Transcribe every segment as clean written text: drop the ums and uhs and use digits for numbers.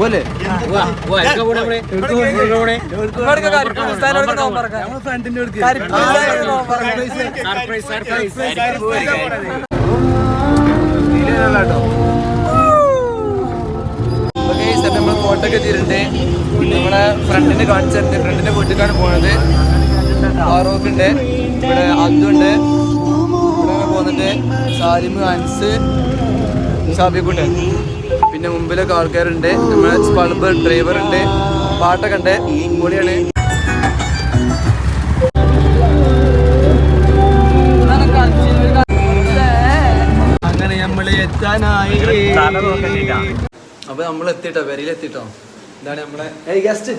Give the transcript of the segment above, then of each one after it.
പോലെ നമ്മള് കോട്ടൊക്കെ എത്തിയിട്ടുണ്ട്. നമ്മളെ ഫ്രണ്ടിനെ കാണിച്ചിട്ടുണ്ട്. ഫ്രണ്ടിന്റെ വീട്ടിലേക്കാണ് പോണത്. ഫാറൂഖ് ഉണ്ട്, ഇവിടെ അതുണ്ട്, ഇവിടെ പോകുന്നുണ്ട് സാലിം, അൻസ്, ഷാബിക്കുണ്ട്. പിന്നെ മുമ്പിലൊക്കെ ആൾക്കാരുണ്ട്. നമ്മളെ ബൾബ് ഡ്രൈവർ ഉണ്ട്. പാട്ടൊക്കെ ഉണ്ട്. പൊളിയാണ്. അങ്ങനെ നമ്മള് എത്താനായി. അപ്പൊ നമ്മൾ എത്തിട്ടോ, പെരയിൽ എത്തിട്ടോ. ഇതാണ് നമ്മളെ ഗസ്റ്റ്.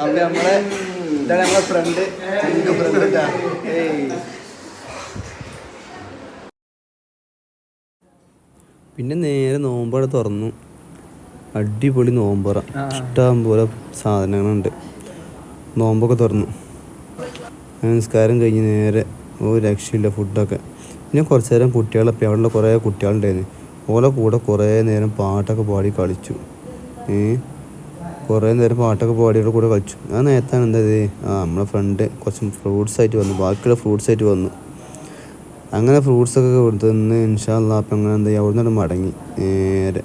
അപ്പൊ നമ്മളെ ഇതാണ് നമ്മളെ ഫ്രണ്ട്. പിന്നെ നേരെ നോമ്പറ തുറന്നു. അടിപൊളി നോമ്പറ, ഇഷ്ടം പോലെ സാധനങ്ങളുണ്ട്. നോമ്പൊക്കെ തുറന്നു. നമസ്കാരം കഴിഞ്ഞ് നേരെ ഒരു രക്ഷയില്ല ഫുഡൊക്കെ. പിന്നെ കുറച്ച് നേരം കുട്ടികളൊക്കെ അവിടെ കുറേ കുട്ടികളുണ്ടായിരുന്നു. ഓലെ കൂടെ കുറേ നേരം പാട്ടൊക്കെ പാടി കളിച്ചു. കുറേ നേരം പാട്ടൊക്കെ പാടിയുടെ കൂടെ കളിച്ചു. ആ നേരത്താണ് എന്താ നമ്മളെ ഫ്രണ്ട് കുറച്ച് ഫ്രൂട്ട്സ് ആയിട്ട് വന്നു. ബാക്കിയുള്ള ഫ്രൂട്ട്സ് ആയിട്ട് വന്നു. അങ്ങനെ ഫ്രൂട്ട്സൊക്കെ കൊടുത്തുനിന്ന് ഇൻഷാ അല്ലാഹ് അപ്പം അങ്ങനെ എന്താ അവിടെ നിന്ന് മടങ്ങി നേരെ